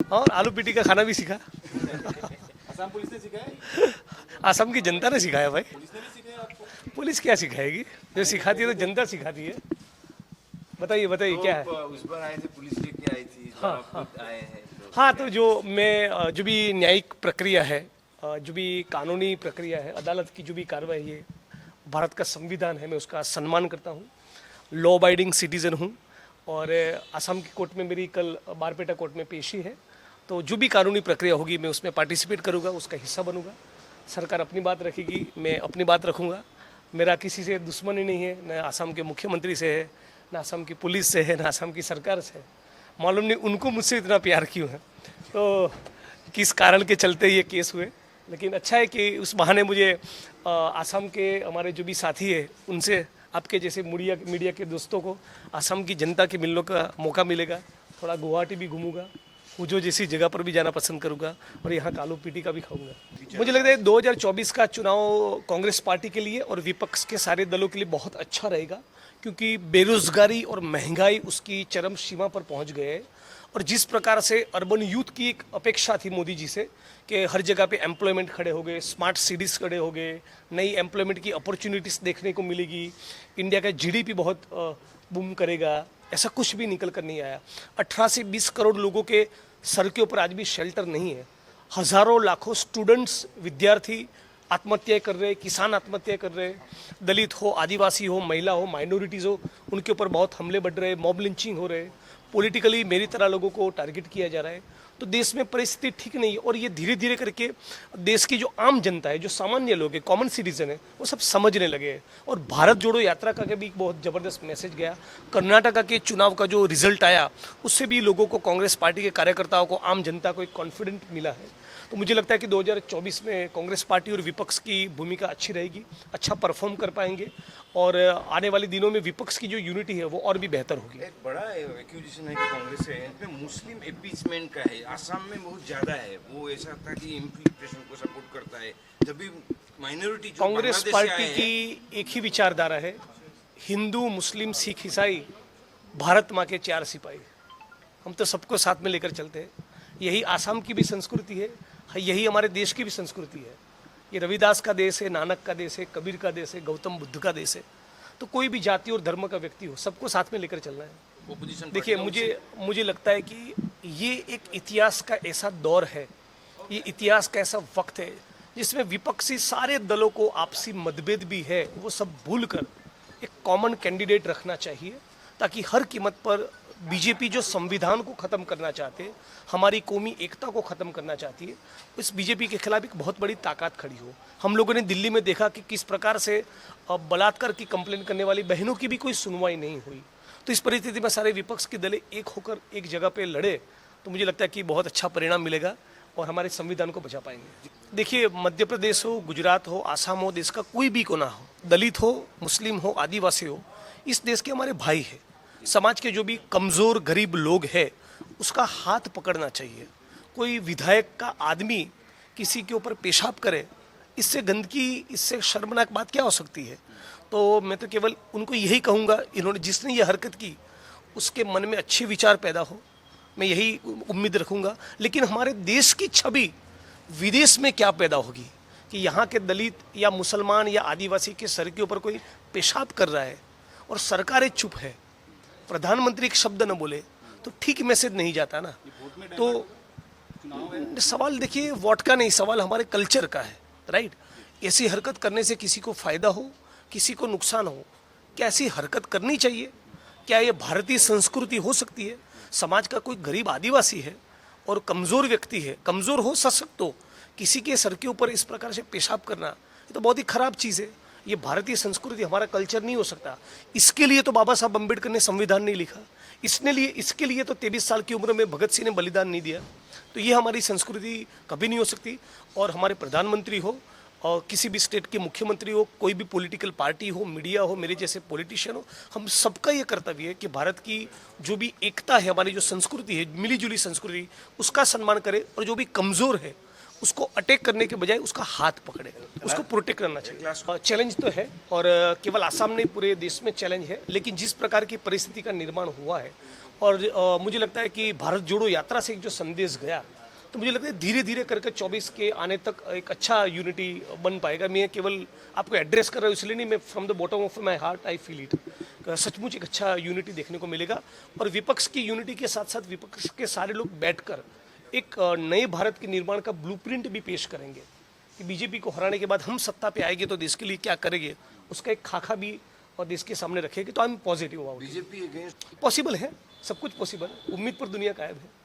और आलू पीटी का खाना भी सीखा। असम पुलिस ने सिखाया, असम की जनता ने सिखाया भाई। पुलिस ने भी सिखाया आपको? पुलिस क्या सिखाएगी, जो सिखाती है तो जनता सिखाती है। बताइए बताइए क्या है। उस बार आए थे, पुलिस लेके आई थी, इस बार आप खुद आए हैं तो हाँ, तो जो मैं जो भी न्यायिक प्रक्रिया है, जो भी कानूनी प्रक्रिया है, अदालत की जो भी कार्रवाई है, भारत का संविधान है, मैं उसका सम्मान करता हूँ। लॉ अबाइडिंग सिटीज़न हूँ और असम की कोर्ट में मेरी कल बारपेटा कोर्ट में पेशी है। तो जो भी कानूनी प्रक्रिया होगी मैं उसमें पार्टिसिपेट करूँगा, उसका हिस्सा बनूँगा। सरकार अपनी बात रखेगी, मैं अपनी बात रखूँगा। मेरा किसी से दुश्मनी नहीं है, न असम के मुख्यमंत्री से है, न असम की पुलिस से है, न असम की सरकार से है। मालूम नहीं उनको मुझसे इतना प्यार क्यों है, तो किस कारण के चलते ये केस हुए। लेकिन अच्छा है कि उस बहाने मुझे असम के हमारे जो भी साथी है उनसे, आपके जैसे मीडिया के दोस्तों को असम की जनता के मिलने का मौका मिलेगा। थोड़ा गुवाहाटी भी घूमूंगा, जो जैसी जगह पर भी जाना पसंद करूंगा और यहाँ का आलू पीटी का भी खाऊंगा। मुझे लगता है 2024 का चुनाव कांग्रेस पार्टी के लिए और विपक्ष के सारे दलों के लिए बहुत अच्छा रहेगा, क्योंकि बेरोजगारी और महंगाई उसकी चरम सीमा पर पहुंच गए है। और जिस प्रकार से अर्बन यूथ की एक अपेक्षा थी मोदी जी से कि हर जगह पे एम्प्लॉयमेंट खड़े हो गए, स्मार्ट सिटीज़ खड़े हो गए, नई एम्प्लॉयमेंट की अपॉर्चुनिटीज़ देखने को मिलेगी, इंडिया का जीडीपी बहुत बूम करेगा, ऐसा कुछ भी निकल कर नहीं आया। 18 से 20 करोड़ लोगों के सर के ऊपर आज भी शेल्टर नहीं है। हज़ारों लाखों स्टूडेंट्स, विद्यार्थी आत्महत्या कर रहे, किसान आत्महत्या कर रहे, दलित हो, आदिवासी हो, महिला हो, माइनॉरिटीज़ हो, उनके ऊपर बहुत हमले बढ़ रहे, मॉब लिंचिंग हो रहे, पॉलिटिकली मेरी तरह लोगों को टारगेट किया जा रहा है। तो देश में परिस्थिति ठीक नहीं है और ये धीरे धीरे करके देश की जो आम जनता है, जो सामान्य लोग हैं, कॉमन सिटीजन है, वो सब समझने लगे हैं। और भारत जोड़ो यात्रा का भी बहुत ज़बरदस्त मैसेज गया। कर्नाटका के चुनाव का जो रिजल्ट आया उससे भी लोगों को, कांग्रेस पार्टी के कार्यकर्ताओं को, आम जनता को एक कॉन्फिडेंट मिला है। तो मुझे लगता है कि 2024 में कांग्रेस पार्टी और विपक्ष की भूमिका अच्छी रहेगी, अच्छा परफॉर्म कर पाएंगे और आने वाले दिनों में विपक्ष की जो यूनिटी है वो और भी बेहतर होगी। एक बड़ा एक्यूजेशन है कि कांग्रेस है इनमें मुस्लिम अपीसमेंट का है, आसाम में बहुत ज्यादा है। वो ऐसा था कि इन्फिल्ट्रेशन को सपोर्ट करता है, जब भी माइनॉरिटी जो कांग्रेस बांग्लादेश से पार्टी आए हैं, की एक ही विचारधारा है, हिंदू, मुस्लिम, सिख, ईसाई, भारत माँ के चार सिपाही। हम तो सबको साथ में लेकर चलते हैं। यही आसाम की भी संस्कृति है, यही हमारे देश की भी संस्कृति है। ये रविदास का देश है, नानक का देश है, कबीर का देश है, गौतम बुद्ध का देश है। तो कोई भी जाति और धर्म का व्यक्ति हो, सबको साथ में लेकर चलना है। ओपोजिशन देखिए, मुझे लगता है कि ये एक इतिहास का ऐसा दौर है, ये इतिहास का ऐसा वक्त है जिसमें विपक्षी सारे दलों को आपसी मतभेद भी है, वो सब भूलकर एक कॉमन कैंडिडेट रखना चाहिए, ताकि हर कीमत पर बीजेपी जो संविधान को ख़त्म करना चाहते हैं, हमारी कौमी एकता को ख़त्म करना चाहती है, इस बीजेपी के खिलाफ एक बहुत बड़ी ताकत खड़ी हो। हम लोगों ने दिल्ली में देखा कि किस प्रकार से बलात्कार की कंप्लेंट करने वाली बहनों की भी कोई सुनवाई नहीं हुई। तो इस परिस्थिति में सारे विपक्ष के दल एक होकर एक जगह पे लड़े तो मुझे लगता है कि बहुत अच्छा परिणाम मिलेगा और हमारे संविधान को बचा पाएंगे। देखिए, मध्य प्रदेश हो, गुजरात हो, आसाम हो, देश का कोई भी कोना हो, दलित हो, मुस्लिम हो, आदिवासी हो, इस देश के हमारे भाई है। समाज के जो भी कमज़ोर गरीब लोग हैं उसका हाथ पकड़ना चाहिए। कोई विधायक का आदमी किसी के ऊपर पेशाब करे, इससे गंदगी, इससे शर्मनाक बात क्या हो सकती है। तो मैं तो केवल उनको यही कहूँगा, इन्होंने जिसने ये हरकत की उसके मन में अच्छे विचार पैदा हो, मैं यही उम्मीद रखूँगा। लेकिन हमारे देश की छवि विदेश में क्या पैदा होगी कि यहाँ के दलित या मुसलमान या आदिवासी के सर के ऊपर कोई पेशाब कर रहा है और सरकारें चुप है, प्रधानमंत्री एक शब्द न बोले, तो ठीक मैसेज नहीं जाता ना। तो सवाल देखिए वोट का नहीं, सवाल हमारे कल्चर का है, राइट। ऐसी हरकत करने से किसी को फायदा हो, किसी को नुकसान हो, क्या ऐसी हरकत करनी चाहिए? क्या ये भारतीय संस्कृति हो सकती है? समाज का कोई गरीब आदिवासी है और कमज़ोर व्यक्ति है, कमज़ोर हो, सशक्त हो, किसी के सर के ऊपर इस प्रकार से पेशाब करना, ये तो बहुत ही खराब चीज़ है। ये भारतीय संस्कृति, हमारा कल्चर नहीं हो सकता। इसके लिए तो बाबा साहब अम्बेडकर ने संविधान नहीं लिखा, इसके लिए तो 23 साल की उम्र में भगत सिंह ने बलिदान नहीं दिया। तो ये हमारी संस्कृति कभी नहीं हो सकती। और हमारे प्रधानमंत्री हो और किसी भी स्टेट के मुख्यमंत्री हो, कोई भी पॉलिटिकल पार्टी हो, मीडिया हो, मेरे जैसे पॉलिटिशियन हो, हम सबका ये कर्तव्य है कि भारत की जो भी एकता है, हमारी जो संस्कृति है, मिलीजुली संस्कृति, उसका सम्मान करें और जो भी कमज़ोर है उसको अटैक करने के बजाय उसका हाथ पकड़े, उसको प्रोटेक्ट करना चाहिए। चैलेंज तो है और केवल आसाम नहीं, पूरे देश में चैलेंज है। लेकिन जिस प्रकार की परिस्थिति का निर्माण हुआ है और मुझे लगता है कि भारत जोड़ो यात्रा से एक जो संदेश गया, तो मुझे लगता है धीरे धीरे करके 24 के आने तक एक अच्छा यूनिटी बन पाएगा। मैं केवल आपको एड्रेस कर रहा हूँ इसलिए नहीं, मैं from the bottom of my heart I feel it. सचमुच एक अच्छा यूनिटी देखने को मिलेगा और विपक्ष की यूनिटी के साथ साथ विपक्ष के सारे लोग बैठकर एक नए भारत के निर्माण का ब्लूप्रिंट भी पेश करेंगे कि बीजेपी को हराने के बाद हम सत्ता पे आएंगे तो देश के लिए क्या करेंगे, उसका एक खाका भी और देश के सामने रखेंगे। तो I am positive about. BJP against possible है, सब कुछ पॉसिबल है, उम्मीद पर दुनिया कायम है।